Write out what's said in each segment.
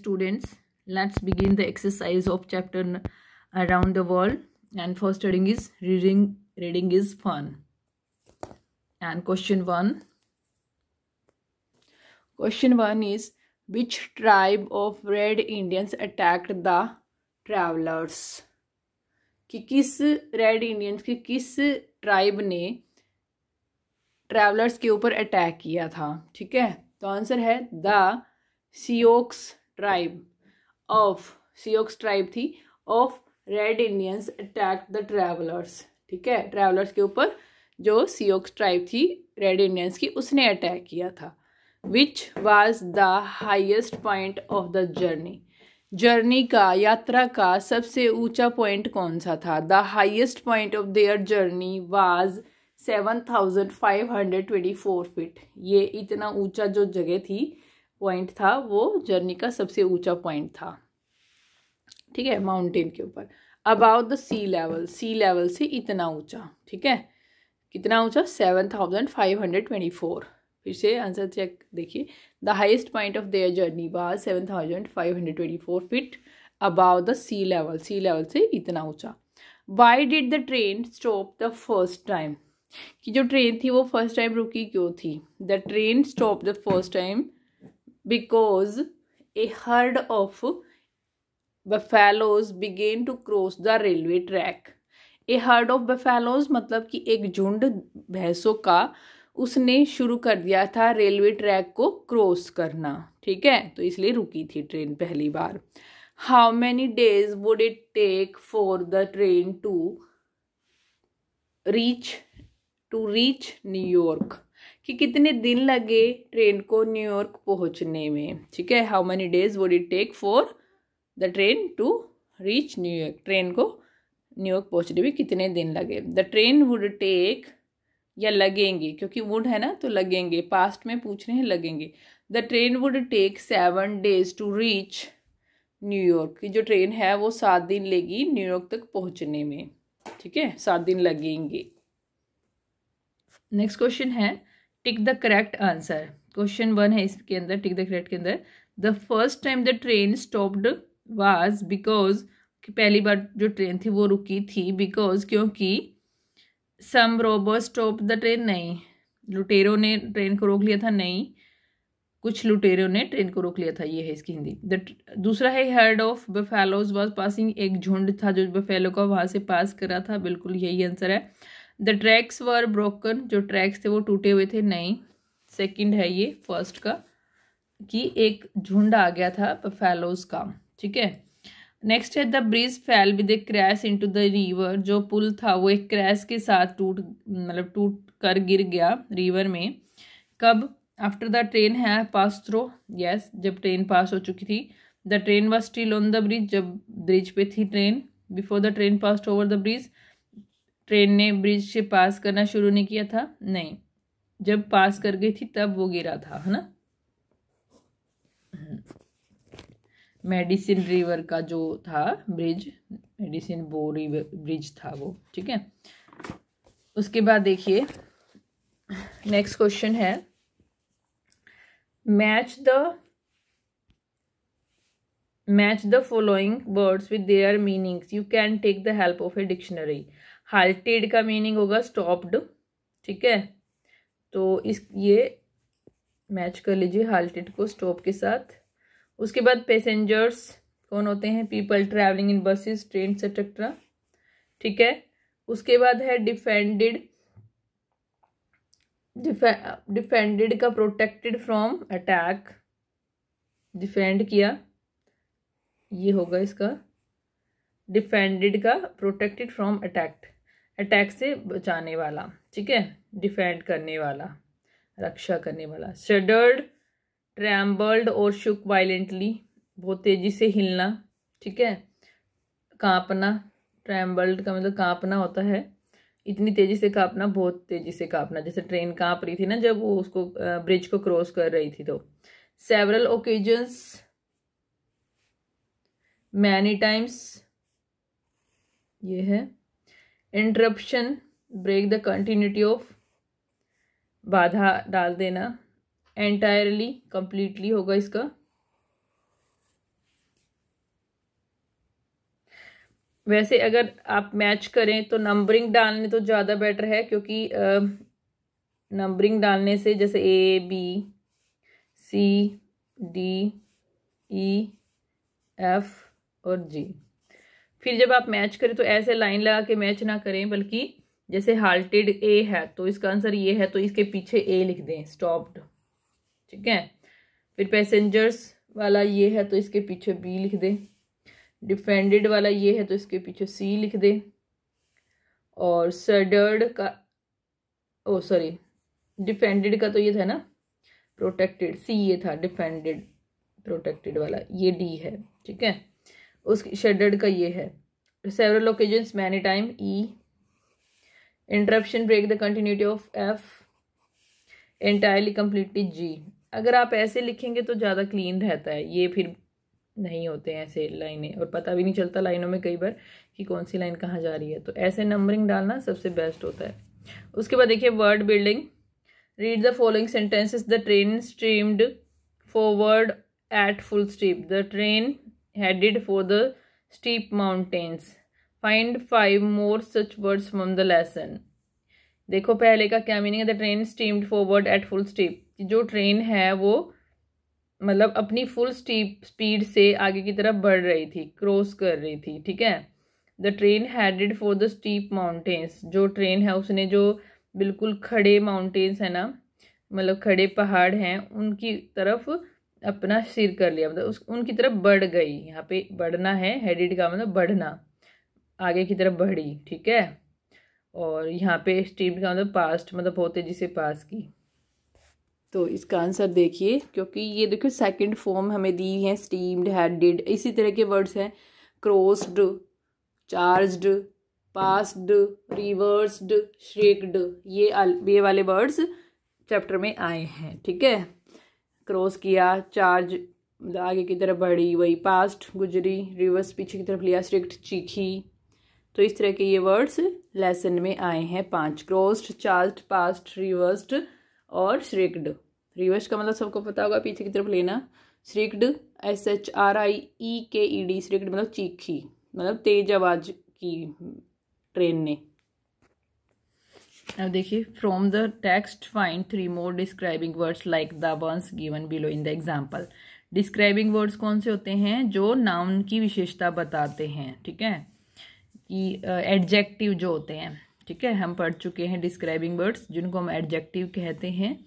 Students, let's begin the exercise of chapter around the world. And first heading is reading. Reading is fun. And question one is, which tribe of Red Indians attacked the travelers? कि किस red Indians की किस tribe ने travellers के ऊपर attack किया था? ठीक है, तो आंसर है द सियोक्स ट्राइब थी of red Indians attack the travellers. ठीक है, ट्रैवलर्स के ऊपर जो सियोक्स ट्राइब थी रेड इंडियंस की, उसने अटैक किया था। Which was the highest point of the journey का, यात्रा का सबसे ऊंचा पॉइंट कौन सा था? The highest point of their journey was 7524 feet. ये इतना ऊंचा जो जगह थी, पॉइंट था, वो जर्नी का सबसे ऊंचा पॉइंट था। ठीक है, माउंटेन के ऊपर, अबाउट द सी लेवल से इतना ऊंचा। ठीक है, कितना ऊंचा? 7524। फिर से आंसर चेक देखिए। The highest point of their journey was 7524 feet about the sea level से इतना ऊंचा। Why did the train stop the first time? कि जो ट्रेन थी वो फर्स्ट टाइम रुकी क्यों थी? The train stop the first time because a herd of buffaloes began to cross the railway track. A herd of buffaloes मतलब कि एक झुंड भैंसों का उसने शुरू कर दिया था रेलवे ट्रैक को क्रॉस करना। ठीक है, तो इसलिए रुकी थी ट्रेन पहली बार। How many days would it take for the train to reach New York? कि कितने दिन लगे ट्रेन को न्यूयॉर्क पहुंचने में? ठीक है, how many days would it take for the train to reach New York? ट्रेन को न्यूयॉर्क पहुंचने में कितने दिन लगे? द ट्रेन वुड टेक, या लगेंगे, क्योंकि वुड है ना तो लगेंगे, पास्ट में पूछ रहे हैं, लगेंगे। The train would take 7 days to reach New York. की जो ट्रेन है वो 7 दिन लेगी न्यूयॉर्क तक पहुंचने में। ठीक है, 7 दिन लगेंगे। नेक्स्ट क्वेश्चन है, tick the correct answer. Question 1 है इसके अंदर, टिक द करेक्ट के अंदर, the first time the train stopped was because, पहली बार जो ट्रेन थी वो रुकी थी बिकॉज, क्योंकि सम रोबर्स स्टॉप द ट्रेन, नहीं, लुटेरों ने ट्रेन को रोक लिया था, नहीं, कुछ लुटेरों ने ट्रेन को रोक लिया था, ये है इसकी हिंदी। दूसरा है heard of buffaloes was passing, एक झुंड था जो बफेलो का वहां से पास कर रहा था, बिल्कुल यही आंसर है। द ट्रैक्स वर ब्रोकन, जो ट्रैक्स थे वो टूटे हुए थे, नहीं, सेकंड है ये फर्स्ट का, कि एक झुंड आ गया था बफेलोज का। ठीक है, नेक्स्ट है the bridge fail with A crash into the river, जो पुल था वो एक क्रैश के साथ टूट कर गिर गया रिवर में। कब? आफ्टर द ट्रेन है पास थ्रू, यस, जब ट्रेन पास हो चुकी थी। The train was still on the bridge, जब ब्रिज पे थी train. Before the train passed over the bridge, train ने ब्रिज से पास करना शुरू नहीं किया था, नहीं, जब पास कर गई थी तब वो गिरा था, है ना। मेडिसिन रिवर का जो था bridge, Medicine Bow river bridge था वो। ठीक है, उसके बाद देखिए नेक्स्ट क्वेश्चन है, match the following words with their meanings, you can take the help of a dictionary. Halted का मीनिंग होगा स्टॉप्ड। ठीक है, तो ये मैच कर लीजिए हाल्टेड को स्टॉप के साथ। उसके बाद पैसेंजर्स कौन होते हैं? People travelling in buses, train etcetera. ठीक है, उसके बाद है डिफेंडेड का प्रोटेक्टेड फ्रॉम अटैक, डिफेंड किया, ये होगा इसका। डिफेंडेड का प्रोटेक्टेड फ्रॉम अटैक से बचाने वाला। ठीक है, डिफेंड करने वाला, रक्षा करने वाला। शडर्ड, ट्रैम्बल्ड और शुक वायलेंटली, बहुत तेजी से हिलना। ठीक है, कांपना, ट्रैम्बल्ड का मतलब कांपना होता है, इतनी तेजी से कांपना, बहुत तेजी से कांपना, जैसे ट्रेन कांप रही थी ना जब वो उसको ब्रिज को क्रॉस कर रही थी। तो सेवरल ओकेजन्स, मैनी टाइम्स, ये है। Interruption, break the continuity of, बाधा डाल देना। एंटायरली, कंप्लीटली होगा इसका। वैसे अगर आप मैच करें तो नंबरिंग डालने तो ज़्यादा बेटर है, क्योंकि नंबरिंग डालने से जैसे ABCDEF और G, फिर जब आप मैच करें तो ऐसे लाइन लगा के मैच ना करें, बल्कि जैसे हाल्टेड ए है तो इसका आंसर ये है तो इसके पीछे ए लिख दें, स्टॉप्ड, ठीक है। फिर पैसेंजर्स वाला ये है तो इसके पीछे बी लिख दें, डिफेंडेड वाला ये है तो इसके पीछे सी लिख दें, और सडर्ड का डिफेंडेड का तो ये था ना प्रोटेक्टेड, सी ये था डिफेंडेड प्रोटेक्टेड वाला, ये डी है, ठीक है। उसकी शेडर्ड का ये है several occasions many time, E. Interruption break the continuity of, F. Entirely completely, G. अगर आप ऐसे लिखेंगे तो ज़्यादा क्लीन रहता है, ये फिर नहीं होते हैं ऐसे लाइनें, और पता भी नहीं चलता लाइनों में कई बार कि कौन सी लाइन कहाँ जा रही है, तो ऐसे नंबरिंग डालना सबसे बेस्ट होता है। उसके बाद देखिए word building. Read the following sentences. The train streamed forward at full speed. The train headed for the steep mountains. Find 5 more such words from the lesson. देखो पहले का क्या मीनिंग है, the train steamed forward at full speed, जो train है वो मतलब अपनी फुल स्पीड से आगे की तरफ बढ़ रही थी, क्रॉस कर रही थी, ठीक है। The train headed for the steep mountains, जो ट्रेन है उसने जो बिल्कुल खड़े माउंटेन्स है ना, मतलब खड़े पहाड़ हैं, उनकी तरफ अपना सिर कर लिया, मतलब उनकी तरफ बढ़ गई। यहाँ पे बढ़ना है, हेडेड का मतलब बढ़ना, आगे की तरफ बढ़ी, ठीक है। और यहाँ पे स्टीम्ड का मतलब पास्ट, मतलब बहुत तेजी से पास की। तो इसका आंसर देखिए, क्योंकि ये देखो सेकंड फॉर्म हमें दी है, स्टीम्ड, हेडेड, इसी तरह के वर्ड्स हैं, क्रॉस्ड, चार्ज्ड, पास्ड, रिवर्स्ड, श्रेक्ड, ये वाले वर्ड्स चैप्टर में आए हैं, ठीक है। क्रॉस किया, चार्ज मतलब आगे की तरफ बढ़ी, वही पास्ट गुजरी, रिवर्स पीछे की तरफ लिया, श्रेक्ड चीखी। तो इस तरह के ये वर्ड्स लेसन में आए हैं 5, क्रॉस्ड, चार्ज्ड, पास्ट, रिवर्स्ड और श्रेक्ड। रिवर्स का मतलब सबको पता होगा, पीछे की तरफ लेना। श्रेक्ड SHRIEKED, श्रेक्ड मतलब चीखी, मतलब तेज आवाज की ट्रेन ने। अब देखिए from the text find 3 more describing words like the ones given below in the example. Describing words कौन से होते हैं, जो नाउन की विशेषता बताते हैं, ठीक है, कि एडजेक्टिव जो होते हैं, ठीक है। हम पढ़ चुके हैं डिस्क्राइबिंग वर्ड्स, जिनको हम एडजेक्टिव कहते हैं,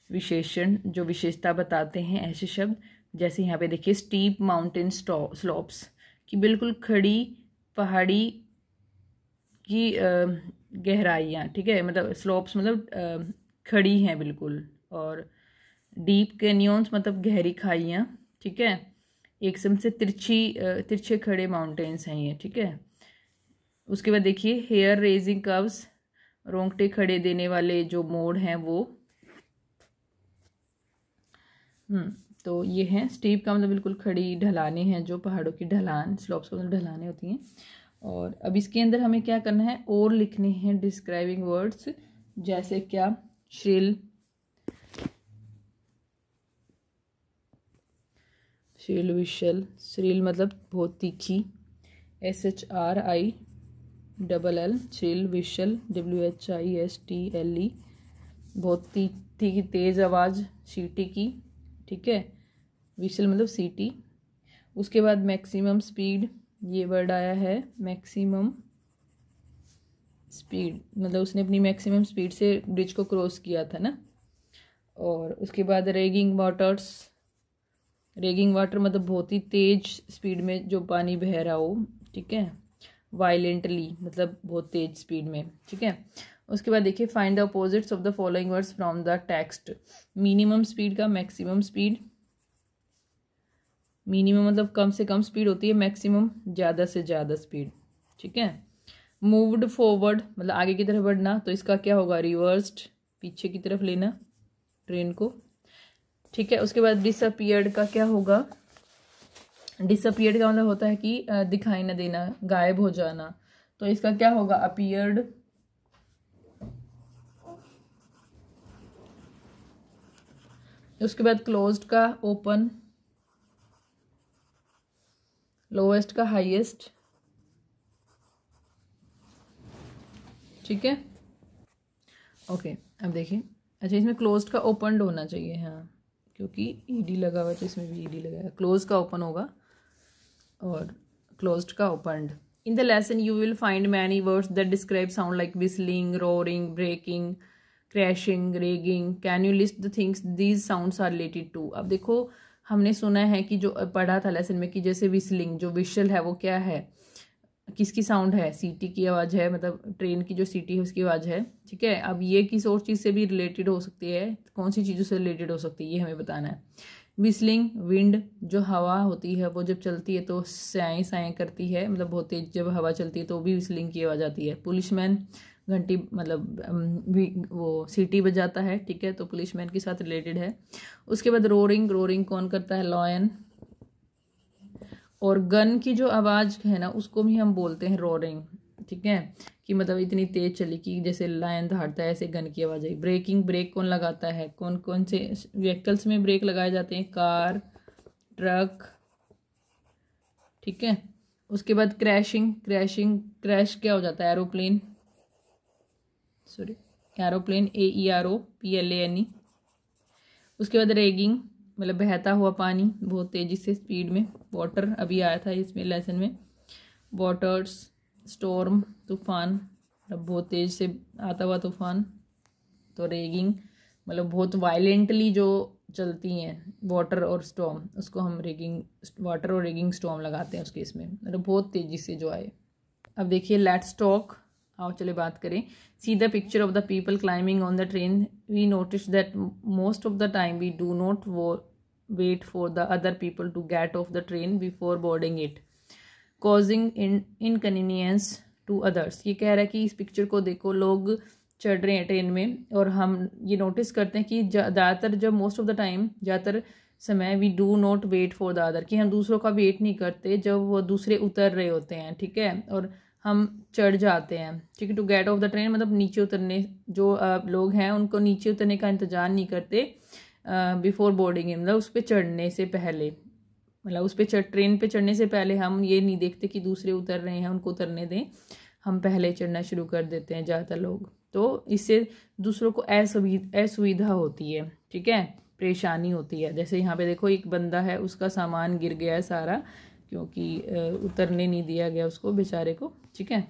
विशेषण जो विशेषता बताते हैं, ऐसे शब्द। जैसे यहाँ पे देखिए स्टीप माउंटेन स्लोप्स, कि बिल्कुल खड़ी पहाड़ी की गहराइयाँ, ठीक है, मतलब स्लोप्स मतलब खड़ी हैं बिल्कुल, और डीप कैनियंस मतलब गहरी खाइयाँ, ठीक है। एकदम से तिरछे खड़े माउंटेन्स हैं ये, ठीक है। उसके बाद देखिए हेयर रेजिंग कर्व्स, रोंगटे खड़े देने वाले जो मोड़ हैं वो। तो ये हैं स्टीप का मतलब बिल्कुल खड़ी ढलाने हैं, जो पहाड़ों की ढलान, स्लोप्स का मतलब ढलाने होती हैं। और अब इसके अंदर हमें क्या करना है, और लिखने हैं डिस्क्राइबिंग वर्ड्स, जैसे क्या, श्रिल, श्रिल विशल, श्रिल मतलब बहुत तीखी, SHRILL, श्रिल विशल, WHISTLE, बहुत तीखी तेज आवाज़, सीटी की, ठीक है, विशल मतलब सीटी। उसके बाद मैक्सिमम स्पीड, ये वर्ड आया है, मैक्सिमम स्पीड मतलब उसने अपनी मैक्सिमम स्पीड से ब्रिज को क्रॉस किया था ना। और उसके बाद रेगिंग वाटर्स, रेगिंग वाटर मतलब बहुत ही तेज स्पीड में जो पानी बह रहा हो, ठीक है। वायलेंटली मतलब बहुत तेज स्पीड में, ठीक है। उसके बाद देखिए find the opposites of the following words from the text. Minimum speed का मैक्सिमम स्पीड, मिनिमम मतलब कम से कम स्पीड होती है, मैक्सिमम ज़्यादा से ज़्यादा स्पीड, ठीक है। मूव्ड फॉरवर्ड मतलब आगे की तरफ बढ़ना, तो इसका क्या होगा, रिवर्स्ड, पीछे की तरफ लेना ट्रेन को, ठीक है। उसके बाद डिसअपीयर्ड का क्या होगा, डिसअपीयर्ड का मतलब होता है कि दिखाई न देना, गायब हो जाना, तो इसका क्या होगा, अपीयर्ड। उसके बाद क्लोज्ड का ओपन, लोएस्ट का हाईएस्ट, ठीक है, ओके। अब देखिए, अच्छा इसमें क्लोज्ड का ओपन होना चाहिए, हाँ, क्योंकि ईडी लगा हुआ है तो इसमें भी ईडी लगाया, क्लोज का ओपन होगा और क्लोज्ड का opened. In the lesson you will find many words that describe sound like whistling, roaring, breaking, crashing, raging. Can you list the things these sounds are related to. अब देखो, हमने सुना है कि जो पढ़ा था लेसन में कि जैसे विस्लिंग, जो विशल है वो क्या है, किसकी साउंड है, सीटी की आवाज़ है, मतलब ट्रेन की जो सीटी है उसकी आवाज़ है। ठीक है, अब ये किस और चीज़ से भी रिलेटेड हो सकती है, कौन सी चीज़ों से रिलेटेड हो सकती है, ये हमें बताना है। विस्लिंग, विंड, जो हवा होती है वो जब चलती है तो साएं साएं करती है, मतलब बहुत तेज जब हवा चलती है तो भी विस्लिंग की आवाज़ आती है। पुलिसमैन, घंटी, मतलब वो सीटी बजाता है, ठीक है, तो पुलिसमैन के साथ रिलेटेड है। उसके बाद रोरिंग, रोरिंग कौन करता है, लॉयन। और गन की जो आवाज़ है ना उसको भी हम बोलते हैं रोरिंग, ठीक है, कि मतलब इतनी तेज चली कि जैसे लायन दहाड़ता है ऐसे गन की आवाज़ आई। ब्रेकिंग, ब्रेक कौन लगाता है, कौन कौन से व्हीकल्स में ब्रेक लगाए जाते हैं, कार, ट्रक, ठीक है। उसके बाद क्रैशिंग, क्रैशिंग, क्रैश क्या हो जाता है, एरोप्लेन, सॉरी एरोप्लेन, AEROPLANE। उसके बाद रेगिंग, मतलब बहता हुआ पानी बहुत तेज़ी से स्पीड में, वाटर अभी आया था इसमें लेसन में, वाटर्स। स्टॉर्म, तूफान, मतलब बहुत तेज से आता हुआ तूफान, तो रेगिंग मतलब बहुत वायलेंटली जो चलती हैं वाटर और स्टॉर्म, उसको हम रेगिंग, वाटर और रेगिंग स्टॉर्म लगाते हैं उसके इसमें, मतलब बहुत तेज़ी से जो आए। अब देखिए लेट्स टॉक, आओ चले बात करें। See the picture of the people climbing on the train, we notice that most of the time we do not wait for the other people to get off the train before boarding it, causing inconvenience to others. ये कह रहा है कि इस picture को देखो, लोग चढ़ रहे हैं ट्रेन में और हम ये नोटिस करते हैं कि ज़्यादातर, जब मोस्ट ऑफ द टाइम, ज़्यादातर समय, we do not wait for the other, कि हम दूसरों का वेट नहीं करते जब वो दूसरे उतर रहे होते हैं, ठीक है, और हम चढ़ जाते हैं, ठीक है। To get off the train मतलब नीचे उतरने, जो लोग हैं उनको नीचे उतरने का इंतजार नहीं करते बिफोर बोर्डिंग, मतलब उस पर चढ़ने से पहले, मतलब उस पर ट्रेन पे चढ़ने से पहले हम ये नहीं देखते कि दूसरे उतर रहे हैं उनको उतरने दें, हम पहले चढ़ना शुरू कर देते हैं ज़्यादातर लोग। तो इससे दूसरों को असुविधा होती है, ठीक है, परेशानी होती है। जैसे यहाँ पे देखो एक बंदा है, उसका सामान गिर गया है सारा, क्योंकि उतरने नहीं दिया गया उसको बेचारे को, ठीक है।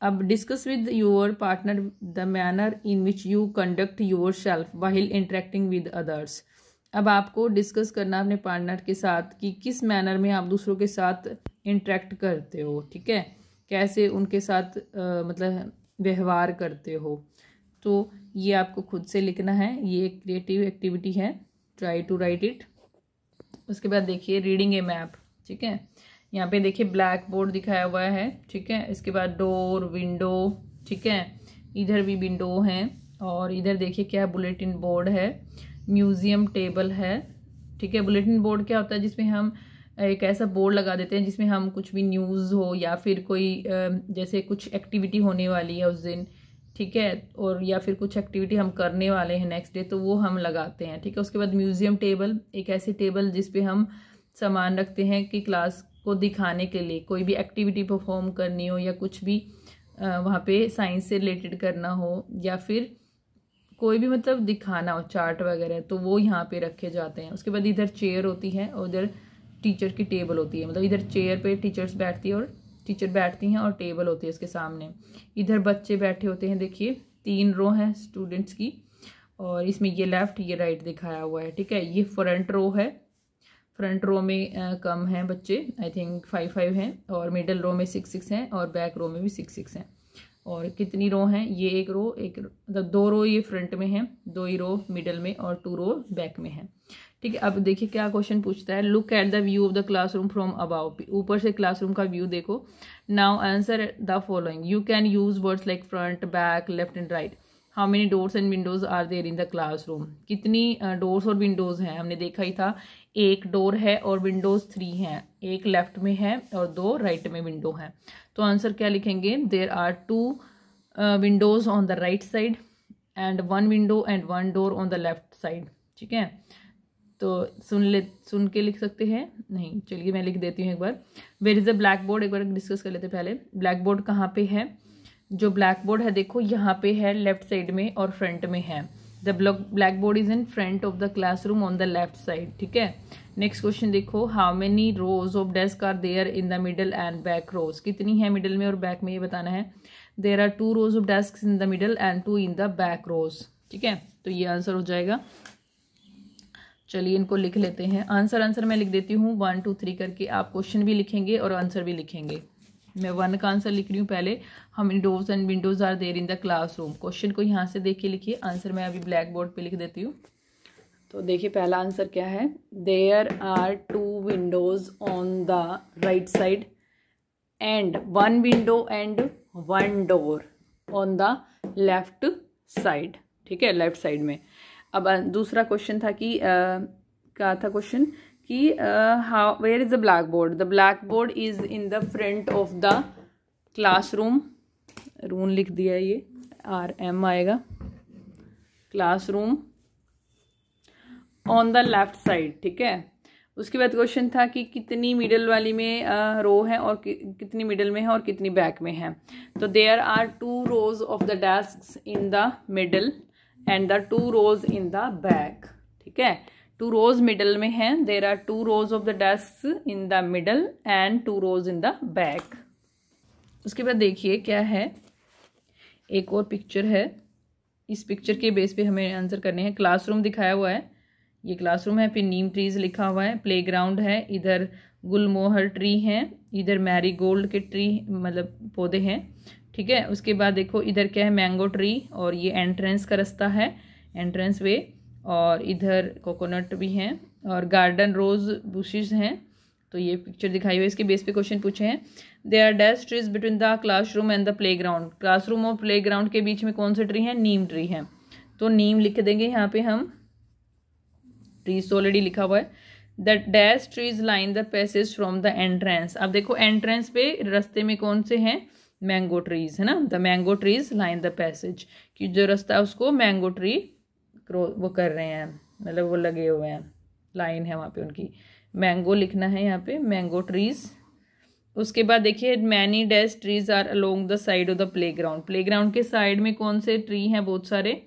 अब discuss with your partner the manner in which you conduct your self while interacting with others. अब आपको डिस्कस करना अपने पार्टनर के साथ कि किस मैनर में आप दूसरों के साथ इंटरेक्ट करते हो, ठीक है, कैसे उनके साथ मतलब व्यवहार करते हो। तो ये आपको खुद से लिखना है, ये एक क्रिएटिव एक्टिविटी है, ट्राई टू राइट इट। उसके बाद देखिए रीडिंग ए मैप, ठीक है, यहाँ पे देखिए ब्लैक बोर्ड दिखाया हुआ है, ठीक है। इसके बाद डोर, विंडो, ठीक है, इधर भी विंडो है, और इधर देखिए क्या बुलेटिन बोर्ड है, म्यूजियम टेबल है, ठीक है। बुलेटिन बोर्ड क्या होता है, जिसमें हम एक ऐसा बोर्ड लगा देते हैं जिसमें हम कुछ भी न्यूज़ हो या फिर कोई जैसे कुछ एक्टिविटी होने वाली है उस दिन, ठीक है, और या फिर कुछ एक्टिविटी हम करने वाले हैं नेक्स्ट डे, तो वो हम लगाते हैं, ठीक है। उसके बाद म्यूजियम टेबल, एक ऐसी टेबल जिसपे हम सामान रखते हैं कि क्लास को दिखाने के लिए, कोई भी एक्टिविटी परफॉर्म करनी हो या कुछ भी वहाँ पे साइंस से रिलेटेड करना हो या फिर कोई भी मतलब दिखाना हो, चार्ट वगैरह, तो वो यहाँ पे रखे जाते हैं। उसके बाद इधर चेयर होती है और उधर टीचर की टेबल होती है, मतलब इधर चेयर पे टीचर्स बैठती है और टीचर बैठती हैं और टेबल होती है उसके सामने। इधर बच्चे बैठे होते हैं, देखिए 3 रो हैं स्टूडेंट्स की, और इसमें ये लेफ्ट ये राइट दिखाया हुआ है, ठीक है। ये फ्रंट रो है, फ्रंट रो में कम हैं बच्चे, आई थिंक 5 हैं, और मिडल रो में 6 हैं, और बैक रो में भी 6 हैं। और कितनी रो हैं, ये एक मतलब 2 रो ये फ्रंट में हैं, 2 ही रो मिडल में और 2 रो बैक में हैं, ठीक है। अब देखिए क्या क्वेश्चन पूछता है, look at the view of the classroom from above, ऊपर से क्लासरूम का व्यू देखो। Now answer the following, you can use words like front, back, left and right. How many doors and windows are there in the classroom, कितनी doors और windows हैं, हमने देखा ही था, 1 डोर है और विंडोज 3 हैं, 1 लेफ्ट में है और 2 राइट में विंडो हैं। तो आंसर क्या लिखेंगे, there are 2 windows on the right side and 1 window and 1 door on the left side, ठीक है। तो सुन के लिख सकते हैं, नहीं चलिए मैं लिख देती हूँ एक बार। Where is the black board, एक बार डिस्कस कर लेते हैं पहले। ब्लैक बोर्ड कहाँ पे है, जो ब्लैक बोर्ड है देखो यहाँ पे है लेफ्ट साइड में और फ्रंट में है। The black board is in front of the classroom on the left side, ठीक है। नेक्स्ट क्वेश्चन देखो, how many rows of desk are there in the middle and back rows, कितनी है middle में और बैक में ये बताना है। There are 2 rows of desk in the middle and 2 in the back rows, ठीक है। तो ये आंसर हो जाएगा। चलिए इनको लिख लेते हैं। आंसर मैं लिख देती हूँ 1 2 3 करके, आप क्वेश्चन भी लिखेंगे और आंसर भी लिखेंगे। मैं 1 का आंसर लिख रही हूँ पहले, how many doors and windows are there in the classroom. Question को यहाँ से देख के लिखिए, आंसर मैं अभी ब्लैक बोर्ड पे लिख देती हूँ। तो देखिए पहला आंसर क्या है, there are 2 windows on the right side and 1 window and 1 door on the left side, ठीक है, लेफ्ट साइड में। अब दूसरा क्वेश्चन था कि क्या था क्वेश्चन कि how where is the black board. The black board is in the front of the classroom, room लिख दिया, ये RM आएगा, classroom on the left side, ठीक है। उसके बाद क्वेश्चन था कि कितनी मिडल वाली में रो है और कितनी मिडल में है और कितनी बैक में है। तो there are 2 rows of the desks in the middle and the 2 rows in the back, ठीक है। 2 rows मिडल में है, there are 2 rows of the desks in the middle and 2 rows in the back. उसके बाद देखिए क्या है, एक और पिक्चर है, इस पिक्चर के बेस पे हमें आंसर करने हैं। क्लासरूम दिखाया हुआ है, ये क्लासरूम है, फिर नीम ट्रीज लिखा हुआ है, प्लेग्राउंड है, इधर गुलमोहर ट्री है, इधर मैरीगोल्ड के ट्री मतलब पौधे हैं, ठीक है। उसके बाद देखो इधर क्या है, मैंगो ट्री, और ये एंट्रेंस का रास्ता है, एंट्रेंस वे, और इधर कोकोनट भी हैं और गार्डन रोज बुशेस हैं। तो ये पिक्चर दिखाई हुई है, इसके बेस पे क्वेश्चन पूछे हैं। There are dash trees between the classroom and the playground. Classroom और प्लेग्राउंड के बीच में कौन से ट्री हैं, नीम ट्री है, तो नीम लिख देंगे यहाँ पे हम, ट्रीज तो ऑलरेडी लिखा हुआ है। The dash trees line the passage from the entrance. अब देखो एंट्रेंस पे रास्ते में कौन से हैं, मैंगो ट्रीज है ना, the mango trees line the passage, कि जो रास्ता है उसको मैंगो ट्री वो कर रहे हैं, मतलब वो लगे हुए हैं, लाइन है वहाँ पे उनकी, मैंगो लिखना है यहाँ पे, मैंगो ट्रीज। उसके बाद देखिए many dash trees are along the side of the playground. Playground के साइड में कौन से ट्री हैं, बहुत सारे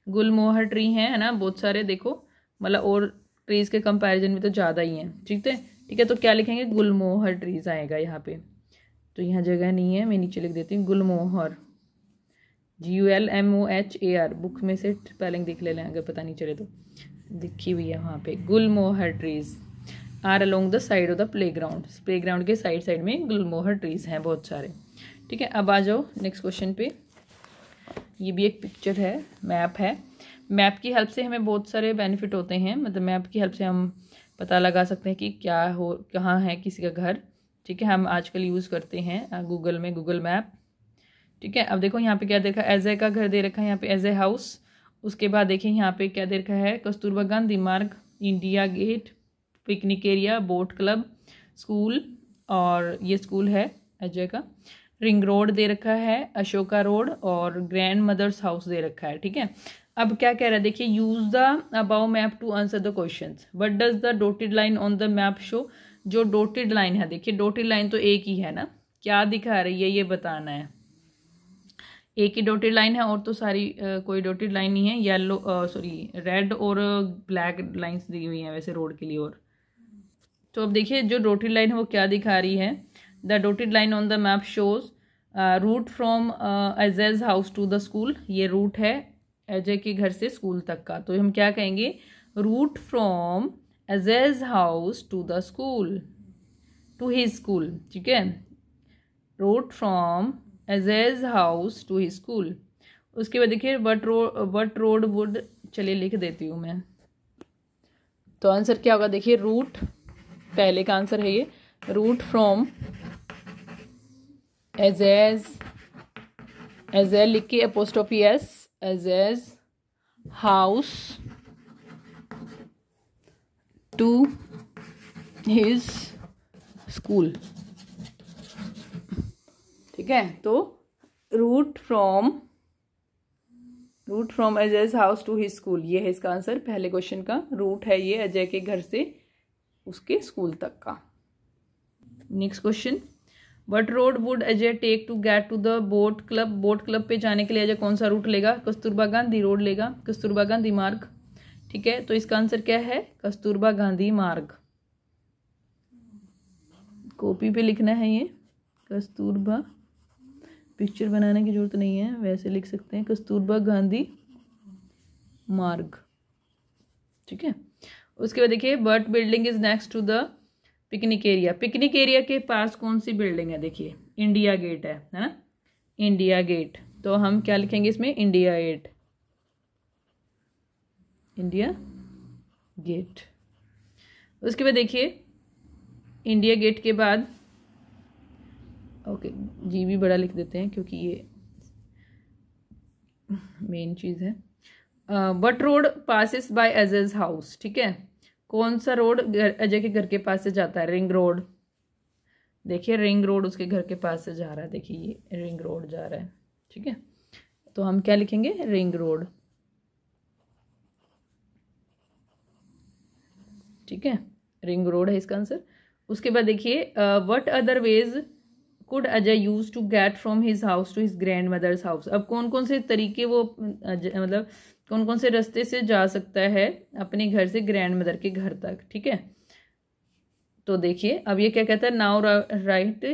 गुलमोहर ट्री हैं, है ना, बहुत सारे, देखो मतलब और ट्रीज के कंपैरिजन में तो ज़्यादा ही हैं, ठीक है, ठीक है। तो क्या लिखेंगे, गुलमोहर ट्रीज आएगा यहाँ पे, तो यहाँ जगह नहीं है, मैं नीचे लिख देती हूँ गुलमोहर, GULMOHAR, बुक में से स्पेलिंग देख ले लें अगर पता नहीं चले तो, दिखी हुई है वहाँ पे, gulmohar trees are along the side of the playground. Playground के साइड में गुलमोहर ट्रीज हैं बहुत सारे, ठीक है। अब आ जाओ नेक्स्ट क्वेश्चन पे। ये भी एक पिक्चर है, मैप है, मैप की हेल्प से हमें बहुत सारे बेनिफिट होते हैं, मतलब मैप की हेल्प से हम पता लगा सकते हैं कि क्या हो, कहाँ है किसी का घर, ठीक है। हम आजकल यूज़ करते हैं गूगल में, गूगल मैप, ठीक है। अब देखो यहाँ पे क्या देखा, एज ए का घर दे रखा है यहाँ पे, एज ए हाउस। उसके बाद देखिए यहाँ पे क्या दे रखा है, Kasturba Gandhi Marg, India Gate, picnic area, Boat Club, school, और ये स्कूल है अजय का। रिंग रोड दे रखा है, अशोका रोड, और ग्रैंड मदर्स हाउस दे रखा है, ठीक है। अब क्या कह रहा है देखिए, use the above map to answer the questions. What does the dotted line on the map show. जो डॉटेड लाइन है, देखिए डॉटेड लाइन तो एक ही है ना, क्या दिखा रही है ये बताना है, एक ही डॉटेड लाइन है, और तो सारी कोई डॉटेड लाइन नहीं है, येलो सॉरी रेड और ब्लैक लाइंस दी हुई हैं वैसे रोड के लिए। और तो अब देखिए जो डॉटेड लाइन है वो क्या दिखा रही है, the dotted line on the map shows route from Ajay's house to the school. ये रूट है अजय के घर से स्कूल तक का, तो हम क्या कहेंगे, route from Ajay's house to the school, to his school, ठीक है, route from Ajay's house to his school. उसके बाद देखिए वट रोड वुड, चलिए लिख देती हूँ मैं, तो आंसर क्या होगा, देखिए रूट, पहले का आंसर है ये, रूट फ्रॉम अजयज लिख के apostrophe s, Ajay's house to his school, ठीक है। तो route from Ajay's house to his school, ये है इसका आंसर, पहले क्वेश्चन का रूट है ये अजय के घर से उसके स्कूल तक का। Next question, what road would Ajay take to get to the boat club, boat club पे जाने के लिए अजय कौन सा रूट लेगा, कस्तूरबा गांधी रोड लेगा, कस्तूरबा गांधी मार्ग। ठीक है, तो इसका आंसर क्या है, कस्तूरबा गांधी मार्ग। कॉपी पे लिखना है ये, कस्तूरबा, पिक्चर बनाने की जरूरत नहीं है, वैसे लिख सकते हैं कस्तूरबा गांधी मार्ग। ठीक है, उसके बाद देखिए but building is next to the picnic area, picnic area के पास कौन सी बिल्डिंग है, देखिए इंडिया गेट है ना, इंडिया गेट। तो हम क्या लिखेंगे इसमें, इंडिया गेट, इंडिया गेट। उसके बाद देखिए इंडिया गेट के बाद, ओके जी भी बड़ा लिख देते हैं क्योंकि ये मेन चीज़ है। But road passes by Ajay's house, ठीक है, कौन सा रोड अजय के घर के पास से जाता है, रिंग रोड। देखिए रिंग रोड उसके घर के पास से जा रहा है, देखिए ये रिंग रोड जा रहा है। ठीक है, तो हम क्या लिखेंगे, रिंग रोड। ठीक है, रिंग रोड है इसका आंसर। उसके बाद देखिए what other ways could Ajay use to get from his house to his grandmother's house. अब कौन कौन से तरीके वो मतलब कौन कौन से रास्ते से जा सकता है अपने घर से ग्रैंड मदर के घर तक। ठीक है, तो देखिए अब ये क्या कहता है, नाउ राइट,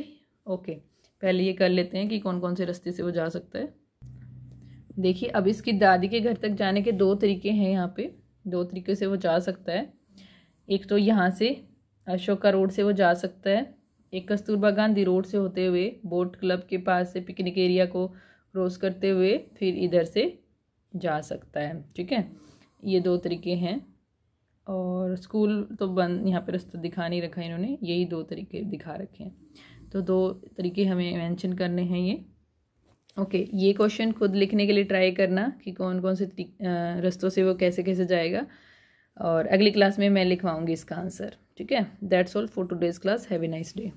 ओके पहले ये कर लेते हैं कि कौन कौन से रास्ते से वो जा सकता है। देखिए अब इसकी दादी के घर तक जाने के दो तरीके हैं, यहाँ पे दो तरीके से वो जा सकता है। एक तो यहाँ से अशोका रोड से वो जा सकता है, एक कस्तूरबा गांधी रोड से होते हुए बोट क्लब के पास से पिकनिक एरिया को क्रॉस करते हुए फिर इधर से जा सकता है। ठीक है, ये दो तरीके हैं, और स्कूल तो बंद, यहाँ पे रास्ता दिखा नहीं रखा इन्होंने, यही दो तरीके दिखा रखे हैं। तो दो तरीके हमें मेंशन करने हैं ये। ओके, ये क्वेश्चन खुद लिखने के लिए ट्राई करना कि कौन कौन से रास्तों से वो कैसे कैसे जाएगा, और अगली क्लास में मैं लिखवाऊंगी इसका आंसर। ठीक है, that's all for today's class, have a nice day.